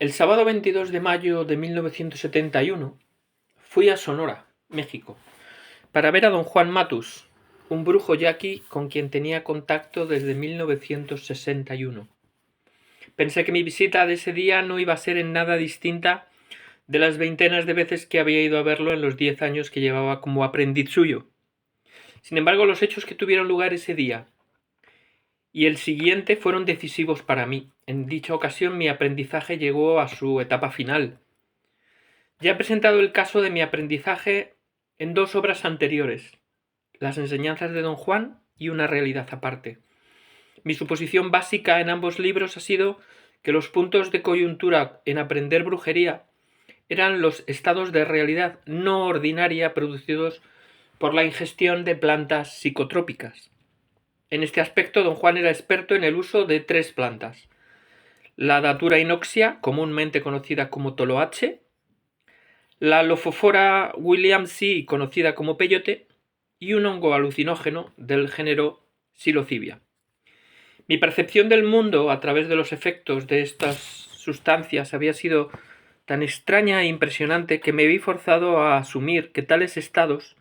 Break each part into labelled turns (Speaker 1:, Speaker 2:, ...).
Speaker 1: El sábado 22 de mayo de 1971 fui a Sonora, México, para ver a don Juan Matus, un brujo yaqui con quien tenía contacto desde 1961. Pensé que mi visita de ese día no iba a ser en nada distinta de las veintenas de veces que había ido a verlo en los 10 años que llevaba como aprendiz suyo. Sin embargo, los hechos que tuvieron lugar ese día y el siguiente fueron decisivos para mí. En dicha ocasión mi aprendizaje llegó a su etapa final. Ya he presentado el caso de mi aprendizaje en 2 obras anteriores, Las enseñanzas de don Juan y Una realidad aparte. Mi suposición básica en ambos libros ha sido que los puntos de coyuntura en aprender brujería eran los estados de realidad no ordinaria producidos por la ingestión de plantas psicotrópicas. En este aspecto, don Juan era experto en el uso de 3 plantas: la Datura inoxia, comúnmente conocida como toloache; la Lophophora williamsi, conocida como peyote; y un hongo alucinógeno del género Psilocybia. Mi percepción del mundo a través de los efectos de estas sustancias había sido tan extraña e impresionante que me vi forzado a asumir que tales estados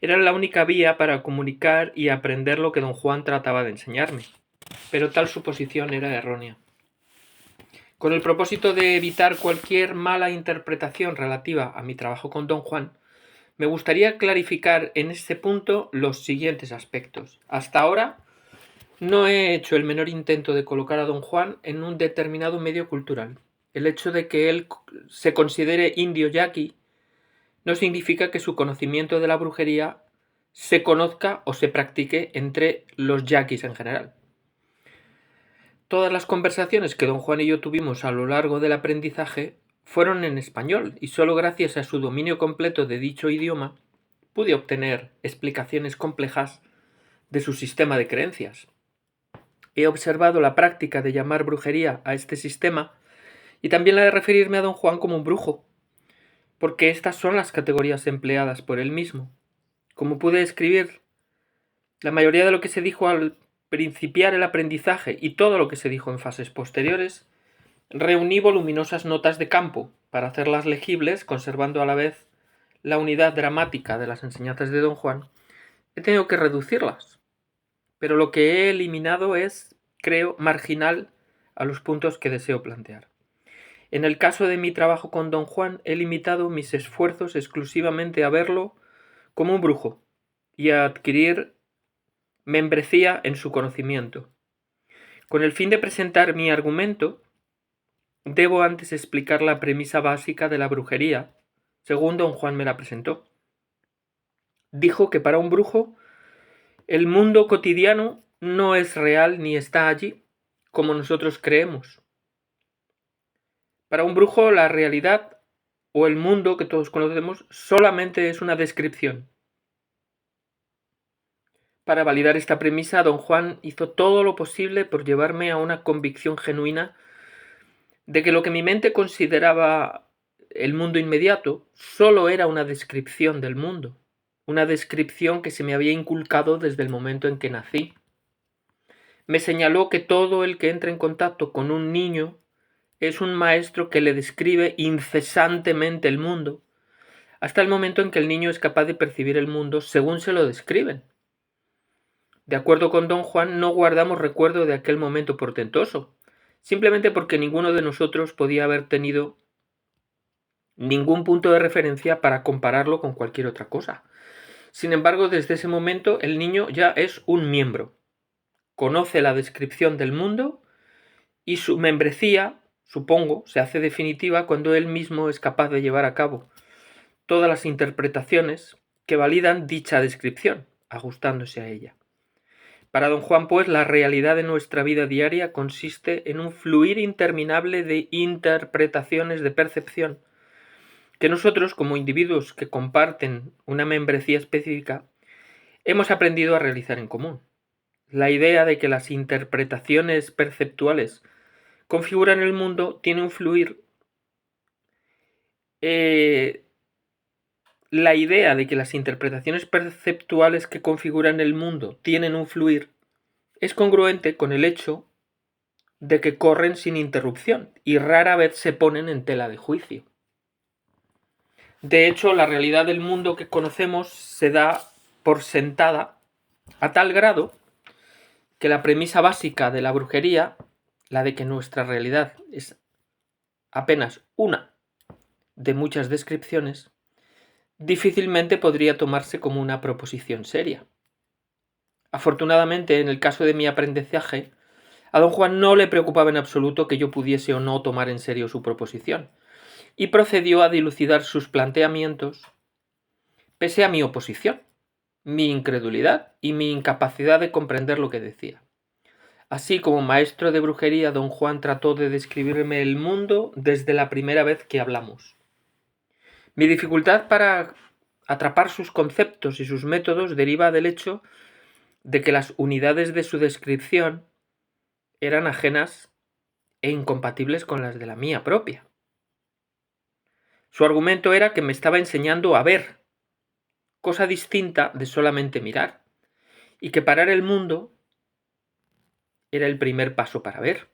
Speaker 1: eran la única vía para comunicar y aprender lo que don Juan trataba de enseñarme. Pero tal suposición era errónea. Con el propósito de evitar cualquier mala interpretación relativa a mi trabajo con don Juan, me gustaría clarificar en este punto los siguientes aspectos. Hasta ahora no he hecho el menor intento de colocar a don Juan en un determinado medio cultural. El hecho de que él se considere indio yaqui no significa que su conocimiento de la brujería se conozca o se practique entre los yaquis en general. Todas las conversaciones que don Juan y yo tuvimos a lo largo del aprendizaje fueron en español, y solo gracias a su dominio completo de dicho idioma pude obtener explicaciones complejas de su sistema de creencias. He observado la práctica de llamar brujería a este sistema y también la de referirme a don Juan como un brujo, porque estas son las categorías empleadas por él mismo. Como pude escribir, la mayoría de lo que se dijo al principiar el aprendizaje y todo lo que se dijo en fases posteriores, reuní voluminosas notas de campo para hacerlas legibles, conservando a la vez la unidad dramática de las enseñanzas de don Juan. He tenido que reducirlas, pero lo que he eliminado es, creo, marginal a los puntos que deseo plantear. En el caso de mi trabajo con don Juan, he limitado mis esfuerzos exclusivamente a verlo como un brujo y a adquirir membresía en su conocimiento. Con el fin de presentar mi argumento, debo antes explicar la premisa básica de la brujería, según don Juan me la presentó. Dijo que para un brujo el mundo cotidiano no es real ni está allí, como nosotros creemos. Para un brujo la realidad o el mundo que todos conocemos solamente es una descripción. Para validar esta premisa, don Juan hizo todo lo posible por llevarme a una convicción genuina de que lo que mi mente consideraba el mundo inmediato solo era una descripción del mundo, una descripción que se me había inculcado desde el momento en que nací. Me señaló que todo el que entra en contacto con un niño es un maestro que le describe incesantemente el mundo, hasta el momento en que el niño es capaz de percibir el mundo según se lo describen. De acuerdo con don Juan, no guardamos recuerdo de aquel momento portentoso, simplemente porque ninguno de nosotros podía haber tenido ningún punto de referencia para compararlo con cualquier otra cosa. Sin embargo, desde ese momento el niño ya es un miembro, conoce la descripción del mundo y su membresía, supongo, se hace definitiva cuando él mismo es capaz de llevar a cabo todas las interpretaciones que validan dicha descripción, ajustándose a ella. Para don Juan, pues, la realidad de nuestra vida diaria consiste en un fluir interminable de interpretaciones de percepción que nosotros, como individuos que comparten una membresía específica, hemos aprendido a realizar en común. La idea de que las interpretaciones perceptuales configuran el mundo tiene un fluir. La idea de que las interpretaciones perceptuales que configuran el mundo tienen un fluir es congruente con el hecho de que corren sin interrupción y rara vez se ponen en tela de juicio. De hecho, la realidad del mundo que conocemos se da por sentada a tal grado que la premisa básica de la brujería, la de que nuestra realidad es apenas una de muchas descripciones, difícilmente podría tomarse como una proposición seria. Afortunadamente, en el caso de mi aprendizaje, a don Juan no le preocupaba en absoluto que yo pudiese o no tomar en serio su proposición, y procedió a dilucidar sus planteamientos pese a mi oposición, mi incredulidad y mi incapacidad de comprender lo que decía. Así como maestro de brujería, don Juan trató de describirme el mundo desde la primera vez que hablamos. Mi dificultad para atrapar sus conceptos y sus métodos deriva del hecho de que las unidades de su descripción eran ajenas e incompatibles con las de la mía propia. Su argumento era que me estaba enseñando a ver, cosa distinta de solamente mirar, y que parar el mundo era el primer paso para ver.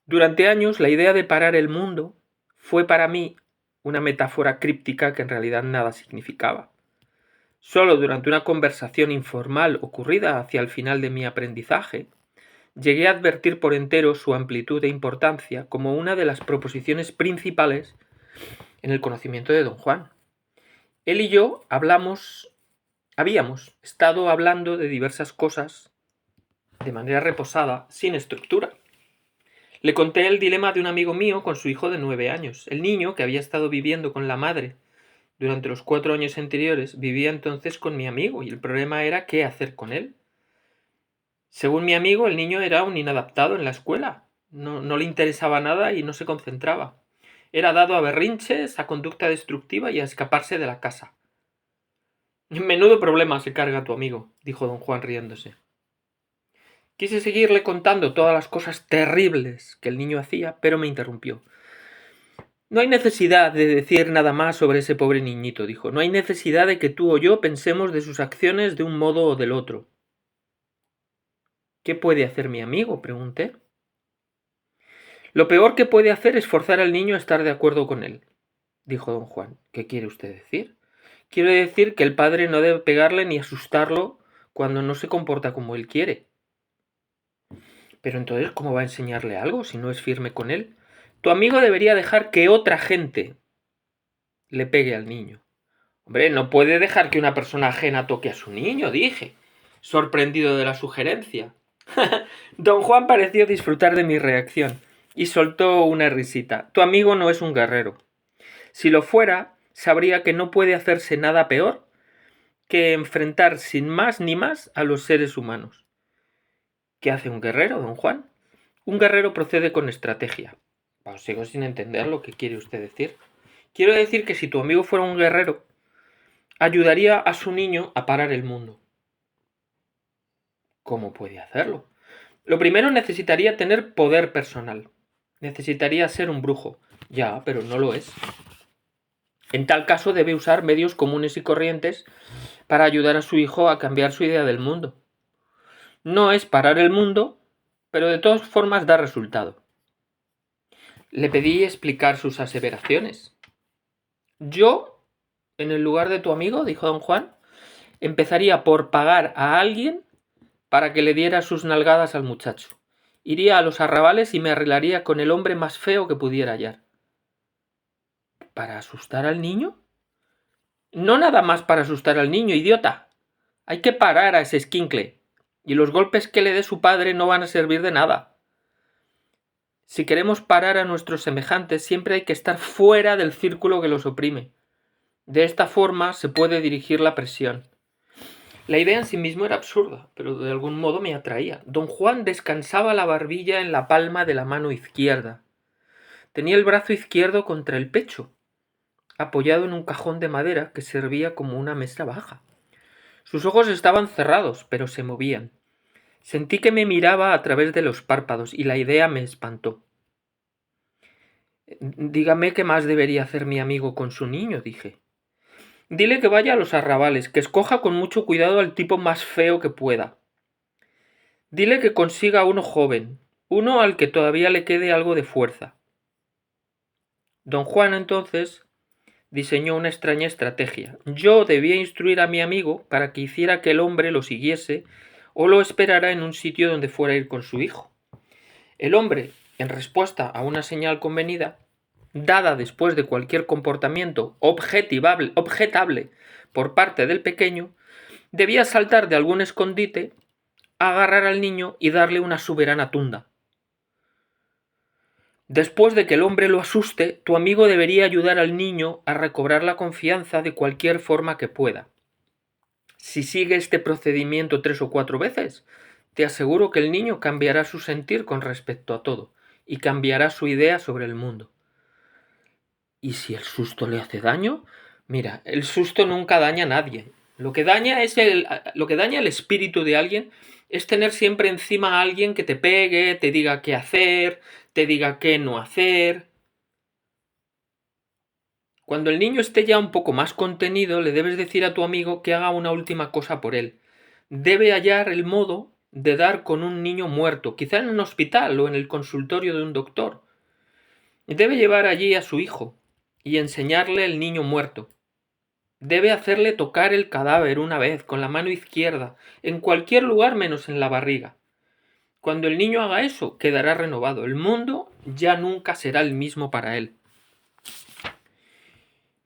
Speaker 1: Durante años, la idea de parar el mundo fue para mí una metáfora críptica que en realidad nada significaba. Solo durante una conversación informal ocurrida hacia el final de mi aprendizaje, llegué a advertir por entero su amplitud e importancia como una de las proposiciones principales en el conocimiento de don Juan. Él y yo habíamos estado hablando de diversas cosas de manera reposada, sin estructura. Le conté el dilema de un amigo mío con su hijo de 9 años. El niño, que había estado viviendo con la madre durante los 4 años anteriores, vivía entonces con mi amigo y el problema era qué hacer con él. Según mi amigo, el niño era un inadaptado en la escuela. No le interesaba nada y no se concentraba. Era dado a berrinches, a conducta destructiva y a escaparse de la casa. Menudo problema se carga tu amigo, dijo don Juan riéndose. Quise seguirle contando todas las cosas terribles que el niño hacía, pero me interrumpió. No hay necesidad de decir nada más sobre ese pobre niñito, dijo. No hay necesidad de que tú o yo pensemos de sus acciones de un modo o del otro. ¿Qué puede hacer mi amigo?, pregunté. Lo peor que puede hacer es forzar al niño a estar de acuerdo con él, dijo don Juan. ¿Qué quiere usted decir? Quiero decir que el padre no debe pegarle ni asustarlo cuando no se comporta como él quiere. Pero entonces, ¿cómo va a enseñarle algo si no es firme con él? Tu amigo debería dejar que otra gente le pegue al niño. Hombre, no puede dejar que una persona ajena toque a su niño, dije, sorprendido de la sugerencia. Don Juan pareció disfrutar de mi reacción y soltó una risita. Tu amigo no es un guerrero. Si lo fuera, sabría que no puede hacerse nada peor que enfrentar sin más ni más a los seres humanos. ¿Qué hace un guerrero, don Juan? Un guerrero procede con estrategia. Pues sigo sin entender lo que quiere usted decir. Quiero decir que si tu amigo fuera un guerrero, ayudaría a su niño a parar el mundo. ¿Cómo puede hacerlo? Lo primero, necesitaría tener poder personal. Necesitaría ser un brujo. Ya, pero no lo es. En tal caso debe usar medios comunes y corrientes para ayudar a su hijo a cambiar su idea del mundo. No es parar el mundo, pero de todas formas da resultado. Le pedí explicar sus aseveraciones. Yo, en el lugar de tu amigo, dijo don Juan, empezaría por pagar a alguien para que le diera sus nalgadas al muchacho. Iría a los arrabales y me arreglaría con el hombre más feo que pudiera hallar. ¿Para asustar al niño? No nada más para asustar al niño, idiota. Hay que parar a ese esquincle, y los golpes que le dé su padre no van a servir de nada. Si queremos parar a nuestros semejantes, siempre hay que estar fuera del círculo que los oprime. De esta forma se puede dirigir la presión. La idea en sí mismo era absurda, pero de algún modo me atraía. Don Juan descansaba la barbilla en la palma de la mano izquierda. Tenía el brazo izquierdo contra el pecho, apoyado en un cajón de madera que servía como una mesa baja. Sus ojos estaban cerrados, pero se movían. Sentí que me miraba a través de los párpados y la idea me espantó. Dígame qué más debería hacer mi amigo con su niño, dije. Dile que vaya a los arrabales, que escoja con mucho cuidado al tipo más feo que pueda. Dile que consiga uno joven, uno al que todavía le quede algo de fuerza. Don Juan entonces diseñó una extraña estrategia. Yo debía instruir a mi amigo para que hiciera que el hombre lo siguiese o lo esperara en un sitio donde fuera a ir con su hijo. El hombre, en respuesta a una señal convenida, dada después de cualquier comportamiento objetable por parte del pequeño, debía saltar de algún escondite, agarrar al niño y darle una soberana tunda. Después de que el hombre lo asuste, tu amigo debería ayudar al niño a recobrar la confianza de cualquier forma que pueda. Si sigue este procedimiento 3 o 4 veces, te aseguro que el niño cambiará su sentir con respecto a todo y cambiará su idea sobre el mundo. ¿Y si el susto le hace daño? Mira, el susto nunca daña a nadie. Lo que daña el espíritu de alguien es tener siempre encima a alguien que te pegue, te diga qué hacer, te diga qué no hacer. Cuando el niño esté ya un poco más contenido, le debes decir a tu amigo que haga una última cosa por él. Debe hallar el modo de dar con un niño muerto, quizá en un hospital o en el consultorio de un doctor. Debe llevar allí a su hijo y enseñarle el niño muerto. Debe hacerle tocar el cadáver una vez con la mano izquierda, en cualquier lugar menos en la barriga. Cuando el niño haga eso, quedará renovado. El mundo ya nunca será el mismo para él.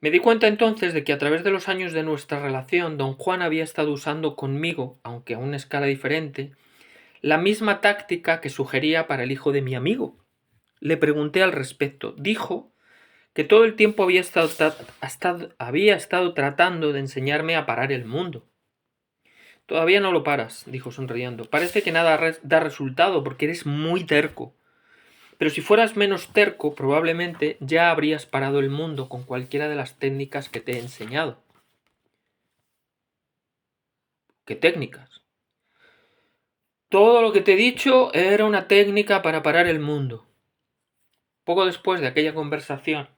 Speaker 1: Me di cuenta entonces de que a través de los años de nuestra relación, don Juan había estado usando conmigo, aunque a una escala diferente, la misma táctica que sugería para el hijo de mi amigo. Le pregunté al respecto. Dijo que todo el tiempo había estado tratando de enseñarme a parar el mundo. Todavía no lo paras, dijo sonriendo. Parece que nada da resultado porque eres muy terco. Pero si fueras menos terco, probablemente ya habrías parado el mundo con cualquiera de las técnicas que te he enseñado. ¿Qué técnicas? Todo lo que te he dicho era una técnica para parar el mundo. Poco después de aquella conversación,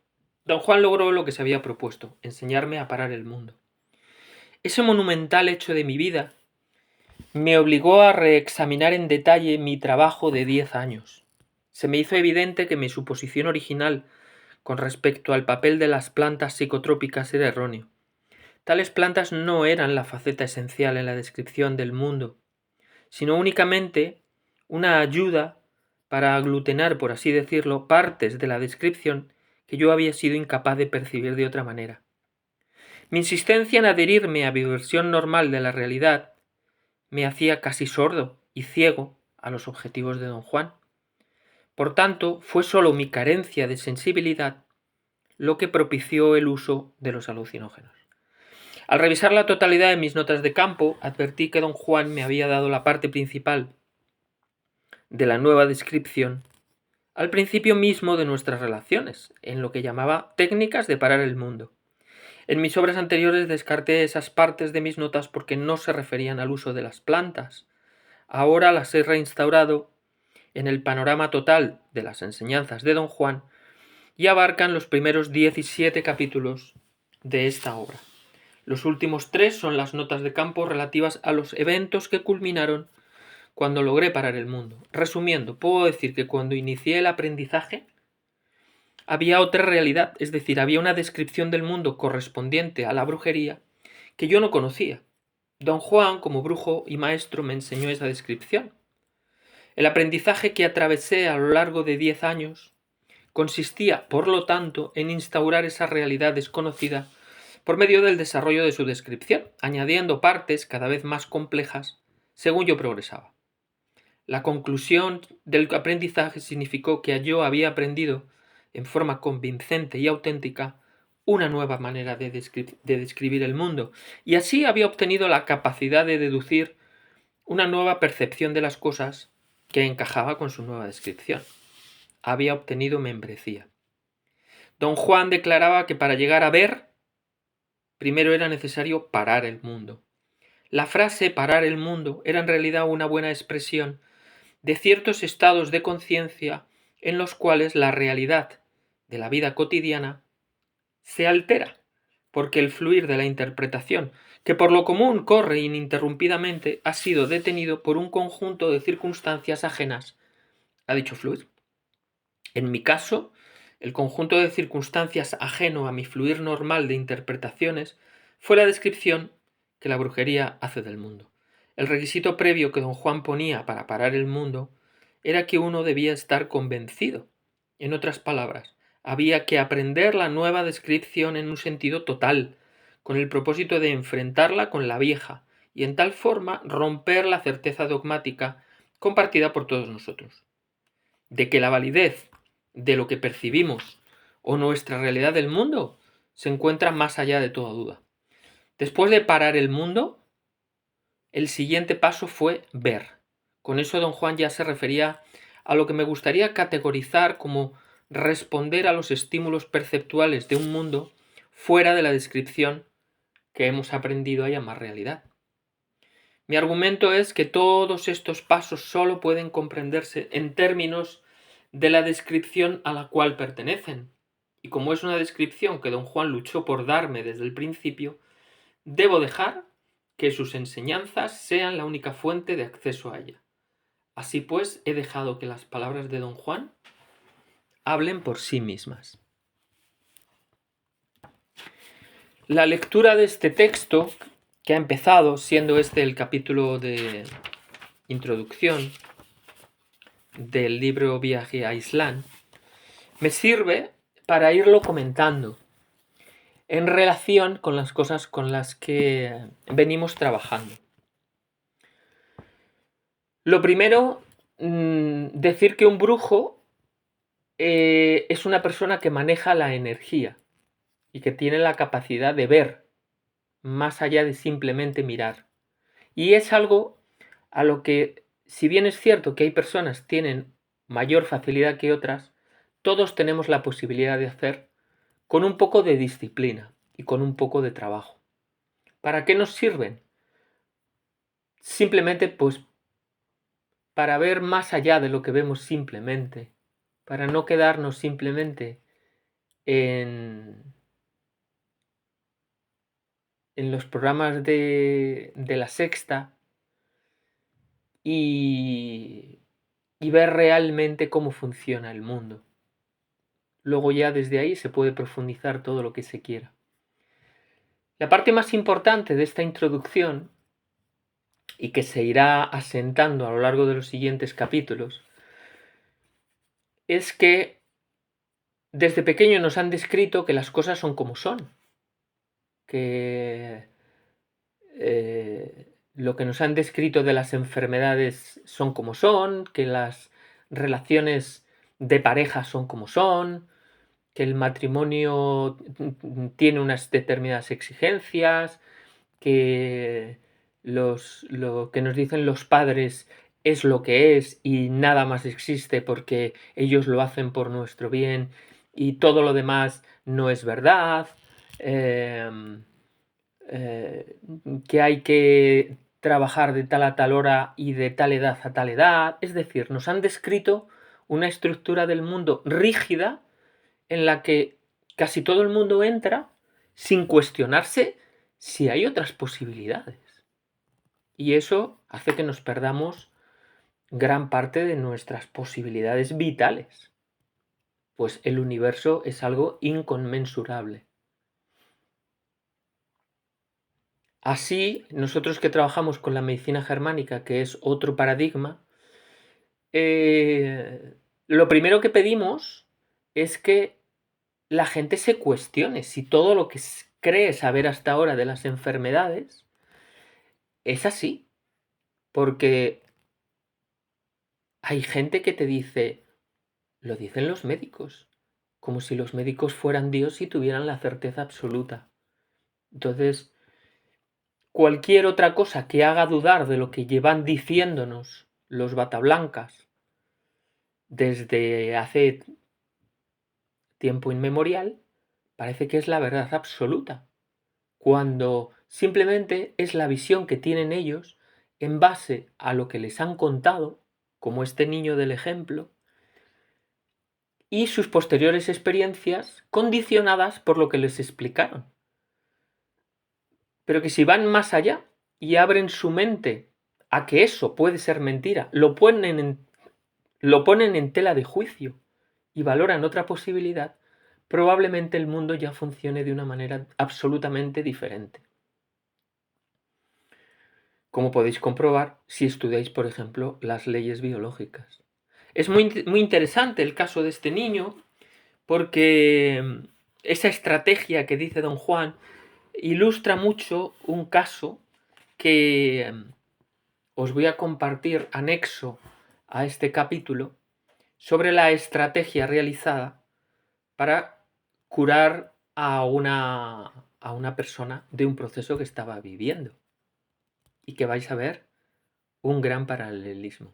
Speaker 1: don Juan logró lo que se había propuesto, enseñarme a parar el mundo. Ese monumental hecho de mi vida me obligó a reexaminar en detalle mi trabajo de 10 años. Se me hizo evidente que mi suposición original con respecto al papel de las plantas psicotrópicas era erróneo. Tales plantas no eran la faceta esencial en la descripción del mundo, sino únicamente una ayuda para aglutinar, por así decirlo, partes de la descripción que yo había sido incapaz de percibir de otra manera. Mi insistencia en adherirme a mi versión normal de la realidad me hacía casi sordo y ciego a los objetivos de don Juan. Por tanto, fue sólo mi carencia de sensibilidad lo que propició el uso de los alucinógenos. Al revisar la totalidad de mis notas de campo, advertí que don Juan me había dado la parte principal de la nueva descripción al principio mismo de nuestras relaciones, en lo que llamaba técnicas de parar el mundo. En mis obras anteriores descarté esas partes de mis notas porque no se referían al uso de las plantas. Ahora las he reinstaurado en el panorama total de las enseñanzas de don Juan y abarcan los primeros 17 capítulos de esta obra. Los últimos 3 son las notas de campo relativas a los eventos que culminaron cuando logré parar el mundo. Resumiendo, puedo decir que cuando inicié el aprendizaje había otra realidad, es decir, había una descripción del mundo correspondiente a la brujería que yo no conocía. Don Juan, como brujo y maestro, me enseñó esa descripción. El aprendizaje que atravesé a lo largo de 10 años consistía, por lo tanto, en instaurar esa realidad desconocida por medio del desarrollo de su descripción, añadiendo partes cada vez más complejas según yo progresaba. La conclusión del aprendizaje significó que yo había aprendido, en forma convincente y auténtica, una nueva manera de describir el mundo, y así había obtenido la capacidad de deducir una nueva percepción de las cosas que encajaba con su nueva descripción. Había obtenido membresía. Don Juan declaraba que para llegar a ver, primero era necesario parar el mundo. La frase parar el mundo era en realidad una buena expresión de ciertos estados de conciencia en los cuales la realidad de la vida cotidiana se altera, porque el fluir de la interpretación que por lo común corre ininterrumpidamente, ha sido detenido por un conjunto de circunstancias ajenas a dicho fluir. En mi caso, el conjunto de circunstancias ajeno a mi fluir normal de interpretaciones fue la descripción que la brujería hace del mundo. El requisito previo que don Juan ponía para parar el mundo era que uno debía estar convencido. En otras palabras, había que aprender la nueva descripción en un sentido total, con el propósito de enfrentarla con la vieja, y en tal forma romper la certeza dogmática compartida por todos nosotros, de que la validez de lo que percibimos o nuestra realidad del mundo se encuentra más allá de toda duda. Después de parar el mundo, el siguiente paso fue ver. Con eso don Juan ya se refería a lo que me gustaría categorizar como responder a los estímulos perceptuales de un mundo fuera de la descripción que hemos aprendido a llamar realidad. Mi argumento es que todos estos pasos solo pueden comprenderse en términos de la descripción a la cual pertenecen. Y como es una descripción que don Juan luchó por darme desde el principio, debo dejar que sus enseñanzas sean la única fuente de acceso a ella. Así pues, he dejado que las palabras de don Juan hablen por sí mismas. La lectura de este texto, que ha empezado, siendo este el capítulo de introducción del libro Viaje a Islán, me sirve para irlo comentando en relación con las cosas con las que venimos trabajando. Lo primero, decir que un brujo es una persona que maneja la energía y que tiene la capacidad de ver más allá de simplemente mirar. Y es algo a lo que, si bien es cierto que hay personas que tienen mayor facilidad que otras, todos tenemos la posibilidad de hacer con un poco de disciplina y con un poco de trabajo. ¿Para qué nos sirven? Simplemente pues para ver más allá de lo que vemos simplemente, para no quedarnos simplemente en los programas de la Sexta y ver realmente cómo funciona el mundo. Luego ya desde ahí se puede profundizar todo lo que se quiera. La parte más importante de esta introducción, y que se irá asentando a lo largo de los siguientes capítulos, es que desde pequeño nos han descrito que las cosas son como son, que lo que nos han descrito de las enfermedades son como son, que las relaciones de pareja son como son, que el matrimonio tiene unas determinadas exigencias, que lo que nos dicen los padres es lo que es y nada más existe porque ellos lo hacen por nuestro bien y todo lo demás no es verdad, que hay que trabajar de tal a tal hora y de tal edad a tal edad. Es decir, nos han descrito una estructura del mundo rígida en la que casi todo el mundo entra sin cuestionarse si hay otras posibilidades. Y eso hace que nos perdamos gran parte de nuestras posibilidades vitales, pues el universo es algo inconmensurable. Así, nosotros que trabajamos con la medicina germánica, que es otro paradigma, lo primero que pedimos es que la gente se cuestione si todo lo que cree saber hasta ahora de las enfermedades es así. Porque hay gente que te dice, lo dicen los médicos, como si los médicos fueran Dios y tuvieran la certeza absoluta. Entonces, cualquier otra cosa que haga dudar de lo que llevan diciéndonos los batablancas desde hace tiempo inmemorial, parece que es la verdad absoluta, cuando simplemente es la visión que tienen ellos en base a lo que les han contado, como este niño del ejemplo, y sus posteriores experiencias condicionadas por lo que les explicaron. pero que si van más allá y abren su mente a que eso puede ser mentira, lo ponen en tela de juicio y valoran otra posibilidad, probablemente el mundo ya funcione de una manera absolutamente diferente. Como podéis comprobar si estudiáis, por ejemplo, las leyes biológicas. Es muy interesante el caso de este niño, porque esa estrategia que dice don Juan ilustra mucho un caso que os voy a compartir anexo a este capítulo sobre la estrategia realizada para curar a una persona de un proceso que estaba viviendo y que vais a ver un gran paralelismo.